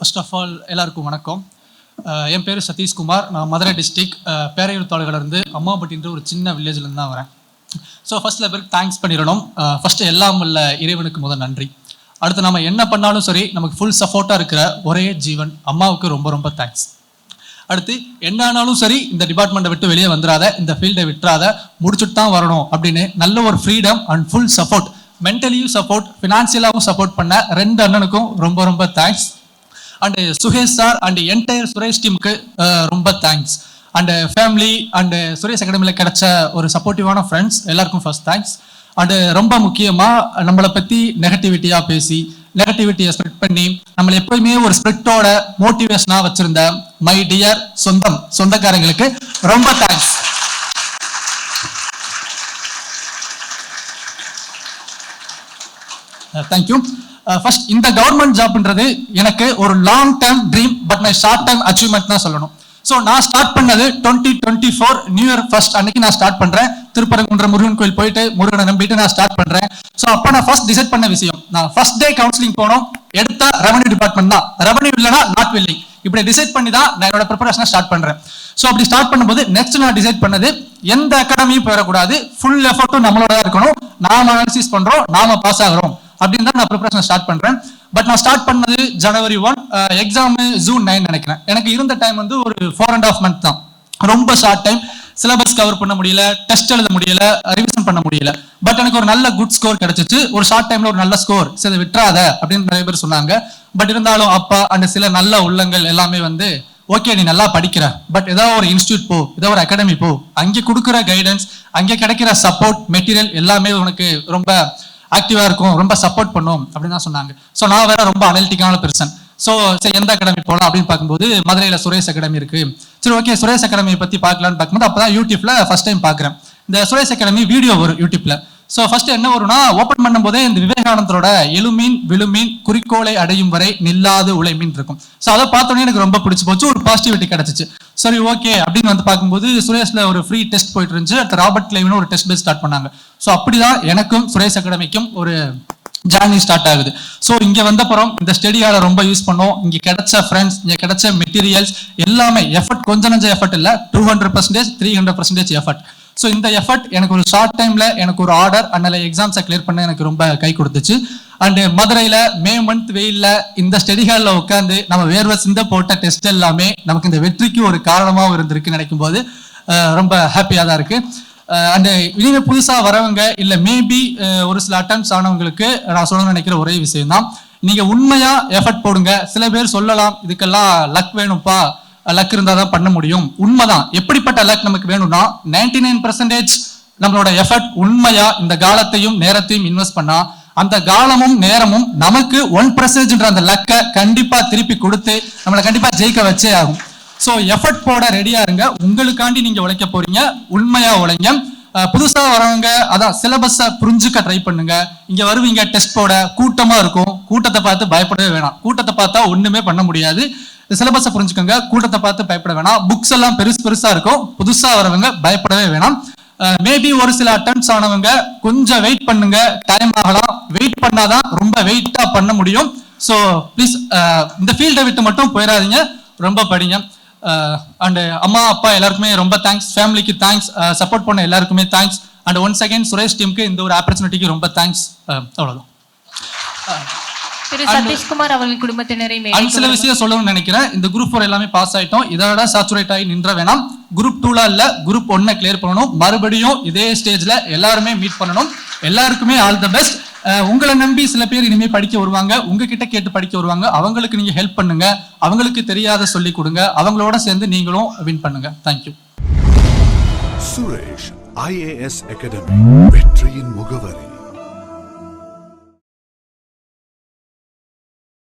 First of all எல்லாருக்கும் வணக்கம். என் பேர் சதீஷ்குமார். நான் மதுரை டிஸ்ட்ரிக்ட் பேரையூர் தாலுகாலேருந்து அம்மாபட்டின்ற ஒரு சின்ன வில்லேஜ்லேருந்து தான் வரேன். ஸோ ஃபர்ஸ்ட்டில் பேருக்கு தேங்க்ஸ் பண்ணிடணும். ஃபஸ்ட்டு எல்லாம் உள்ள இறைவனுக்கு முதல் நன்றி. அடுத்து நம்ம என்ன பண்ணாலும் சரி நமக்கு ஃபுல் சப்போர்ட்டாக இருக்கிற ஒரே ஜீவன் அம்மாவுக்கு ரொம்ப ரொம்ப தேங்க்ஸ். அடுத்து என்ன ஆனாலும் சரி இந்த டிபார்ட்மெண்ட்டை விட்டு வெளியே வந்துடாத, இந்த ஃபீல்டை விட்டுறாத, முடிச்சுட்டு தான் வரணும் அப்படின்னு நல்ல ஒரு ஃப்ரீடம் அண்ட் ஃபுல் சப்போர்ட், மென்டலியும் சப்போர்ட், ஃபினான்சியலாகவும் சப்போர்ட் பண்ண ரெண்டு அண்ணனுக்கும் ரொம்ப ரொம்ப thanks. And Suresh sir and entire Suresh டீமுக்கு ரொம்ப thanks. And family and Suresh அகாடமியில் கிடைச்ச ஒரு சப்போர்ட்டிவான ஃப்ரெண்ட்ஸ் எல்லாருக்கும் ஃபர்ஸ்ட் தேங்க்ஸ். அண்டு ரொம்ப முக்கியமாக நம்மளை பற்றி நெகட்டிவிட்டியாக பேசி நெகட்டிவிட்டியை ஸ்ப்ரெட் பண்ணி நம்மளை எப்பயுமே ஒரு ஸ்பிரிட்டோட மோட்டிவேஷனாக வச்சிருந்த மை டியர் சொந்தக்காரங்களுக்கு ரொம்ப தேங்க்ஸ். தேங்க்யூ. ஃபர்ஸ்ட், இந்த கவர்மெண்ட் ஜாப்ன்றது எனக்கு ஒரு long term dream, but my short term achievement தான் சொல்லணும். ஸோ நான் ஸ்டார்ட் பண்ணது 2024 நியூ இயர் ஃபர்ஸ்ட் அன்னைக்கு நான் ஸ்டார்ட் பண்றேன். திருப்பரங்குன்ற முருகன் கோயில் போயிட்டு முருகனை நம்பிட்டு நான் ஸ்டார்ட் பண்றேன். ஸோ அப்போ நான் ஃபர்ஸ்ட் டிசைட் பண்ண விஷயம், நான் ஃபர்ஸ்ட் டே கவுன்சிலிங் போனோம், எடுத்த ரெவன்யூ டிபார்ட்மெண்ட் தான், ரெவன்யூ இல்லைனா நாட் வில்லிங், இப்படி டிசைட் பண்ணி தான் நான் என்னோட ப்ரிப்பரேஷனை ஸ்டார்ட் பண்றேன். ஸோ அப்படி ஸ்டார்ட் பண்ணும்போது நெக்ஸ்ட் நான் டிசைட் பண்ணது, எந்த அகாடமியும் போயிடக்கூடாது, ஃபுல் எஃபர்ட்டும் நம்மளோட தான் இருக்கணும், நாம அனாலிசிஸ் பண்றோம், நாம பாஸ் ஆகிறோம் அப்படின்னு தான் நான் ப்ரிப்பரேஷன் ஸ்டார்ட் பண்றேன். பட் நான் ஸ்டார்ட் பண்ணது January 1, எக்ஸாம் June 9 நினைக்கிறேன். எனக்கு இருந்த டைம் வந்து ஒரு 4.5 month தான், ரொம்ப ஷார்ட் டைம். சிலபஸ் கவர் பண்ண முடியல, டெஸ்ட் எழுத முடியல, ரிவிஷன் பண்ண முடியல. பட் எனக்கு ஒரு நல்ல குட் ஸ்கோர் கிடைச்சிச்சு. ஒரு ஷார்ட் டைம்ல ஒரு நல்ல ஸ்கோர், சரி விட்டுறாத அப்படின்னு நிறைய பேர் சொன்னாங்க. பட் இருந்தாலும் அப்பா அண்ட் சில நல்ல உள்ளங்கள் எல்லாமே வந்து, ஓகே நீ நல்லா படிக்கிற, பட் ஏதோ ஒரு இன்ஸ்டியூட் போ, ஏதோ ஒரு அகாடமி போ, அங்கே கொடுக்குற கைடன்ஸ், அங்கே கிடைக்கிற சப்போர்ட் மெட்டீரியல் எல்லாமே உனக்கு ரொம்ப ஆக்டிவா இருக்கும், ரொம்ப சப்போர்ட் பண்ணும் அப்படின்னு தான் சொன்னாங்க. ஸோ நான் வேற ரொம்ப அனலிட்டிக்கான பெர்சன். ஸோ சரி எந்த அகாடமி போகலாம் அப்படின்னு பார்க்கும்போது மதுரையில் சுரேஷ் அகாடமி இருக்கு. சரி ஓகே சுரேஷ் அகாடமியை பற்றி பார்க்கலான்னு பார்க்கும்போது அப்போ தான் யூடியூப்ல ஃபர்ஸ்ட் டைம் பார்க்குறேன் இந்த சுரேஷ் அகாடமி வீடியோ வரும் யூடியூப்ல. ஸோ ஃபர்ஸ்ட் என்ன வரும்னா, ஓப்பன் பண்ணும்போதே இந்த விவேகானந்தரோட எழுமீன் விழுமீன் குறிக்கோளை அடையும் வரை நில்லாது உழைமீன் இருக்கும். ஸோ அதை பார்த்தோன்னே எனக்கு ரொம்ப பிடிச்சி போச்சு, ஒரு பாசிட்டிவிட்டி கிடைச்சிச்சு. சரி ஓகே அப்படின்னு வந்து பார்க்கும்போது சுரேஷ்ல ஒரு ஃப்ரீ டெஸ்ட் போயிட்டு இருந்துச்சு. அடுத்த ராபர்ட் கிளைவ்னு ஒரு டெஸ்ட் பேஸ் ஸ்டார்ட் பண்ணாங்க. ஸோ அப்படிதான் எனக்கும் சுரேஷ் அகாடமிக்கும் ஒரு ஜேர்னி ஸ்டார்ட் ஆகுது. ஸோ இங்க வந்தப்புறம் இந்த ஸ்டடியால ரொம்ப யூஸ் பண்ணோம். இங்க கிடைச்ச ஃப்ரெண்ட்ஸ், இங்க கிடைச்ச மெட்டீரியல்ஸ் எல்லாமே எஃபர்ட், கொஞ்சம் நஞ்ச எஃபர்ட் இல்லை, 200%, 300% எஃபர்ட். ஸோ இந்த எஃபர்ட் எனக்கு ஒரு ஷார்ட் டைம்ல எனக்கு ஒரு ஆர்டர் அண்ணல எக்ஸாம்ஸை கிளியர் பண்ண எனக்கு ரொம்ப கை கொடுத்துச்சு. அண்ட் மதுரையில மே மந்த் வெயில்ல இந்த ஸ்டடி ஹால்ல உட்காந்து நம்ம வேர்வை சிந்த போட்ட டெஸ்ட் எல்லாமே நமக்கு இந்த வெற்றிக்கு ஒரு காரணமாகவும் இருந்திருக்கு நினைக்கும் போது ரொம்ப ஹாப்பியா தான் இருக்கு. அண்ட் இனிமே புதுசா வரவங்க இல்ல மேபி ஒரு சில அட்டெம்ப்ட்ஸ் ஆனவங்களுக்கு நான் சொல்லணும்னு நினைக்கிற ஒரே விஷயம் தான், நீங்க உண்மையா எஃபர்ட் போடுங்க. சில பேர் சொல்லலாம் இதுக்கெல்லாம் லக் வேணும்ப்பா, லக் இருந்தா தான் பண்ண முடியும். உண்மைதான், எப்படிப்பட்ட லக் நமக்கு வேணும்னா 99% நம்மளோட எஃபர்ட் உண்மையா இந்த காலத்தையும் நேரத்தையும் இன்வெஸ்ட் பண்ணா அந்த காலமும் நேரமும் நமக்கு 1% அந்த லக்கை கண்டிப்பா திருப்பி கொடுத்து நம்மளை கண்டிப்பா ஜெயிக்க வச்சே ஆகும். ஸோ எஃபர்ட் போட ரெடியா இருங்க, உங்களுக்காண்டி நீங்க உழைக்க போறீங்க, உண்மையா உழைங்க. புதுசா வரவங்க அதான் சிலபஸை புரிஞ்சுக்க ட்ரை பண்ணுங்க. இங்க வருவீங்க டெஸ்ட் போட, கூட்டமா இருக்கும், கூட்டத்தை பார்த்து பயப்படவே வேணாம். கூட்டத்தை பார்த்தா ஒண்ணுமே பண்ண முடியாது. சிலபஸை புரிஞ்சுக்கோங்க, கூட்டத்தை பார்த்து பயப்பட வேணாம். புக்ஸ் எல்லாம் பெருசா இருக்கும், புதுசா வரவங்க பயப்படவே வேணாம். மேபி ஒரு சில அட்டெம்ப்ட்ஸ் ஆனவங்க கொஞ்சம் வெயிட் பண்ணுங்க, டைம் ஆகலாம். வெயிட் பண்ணாதான் ரொம்ப வெயிட்டா பண்ண முடியும். ஸோ ப்ளீஸ் இந்த ஃபீல்டை விட்டு மட்டும் போயிடாதீங்க, ரொம்ப படிங்க. அண்ட் அம்மா அப்பா எல்லாருக்குமே ரொம்ப தேங்க்ஸ், ஃபேமிலிக்கு தேங்க்ஸ், சப்போர்ட் பண்ண எல்லாருக்குமே thanks. And once again Suresh டீமுக்கு இந்த ஒரு ஆப்பர்ச்சுனிட்டிக்கு ரொம்ப தேங்க்ஸ். அவ்வளவுதான். சதீஷ்குமார் அவர்கள் குடும்பத்தினரை சில விஷயம் சொல்லணும்னு நினைக்கிறேன். இந்த குரூப் 4 எல்லாமே பாஸ் ஆயிட்டோம், இதோட சாச்சுரேட் ஆகி நின்ற வேணாம். குரூப் 2ல இல்ல, குரூப் 1 கிளியர் பண்ணணும். மறுபடியும் இதே ஸ்டேஜ்ல எல்லாருமே மீட் பண்ணணும். எல்லாருக்குமே ஆல் தி பெஸ்ட். உங்களை நம்பி சில பேர் இனிமே படிக்க வருவாங்க, உங்ககிட்ட கேட்டு படிக்க வருவாங்க. அவங்களுக்கு நீங்க ஹெல்ப் பண்ணுங்க, அவங்களுக்கு தெரியாத சொல்லி கொடுங்க, அவங்களோட சேர்ந்து நீங்களும் வின் பண்ணுங்க. தேங்க்யூ. சுரேஷ் IAS அகாடமி, வெற்றியின் முகவரி.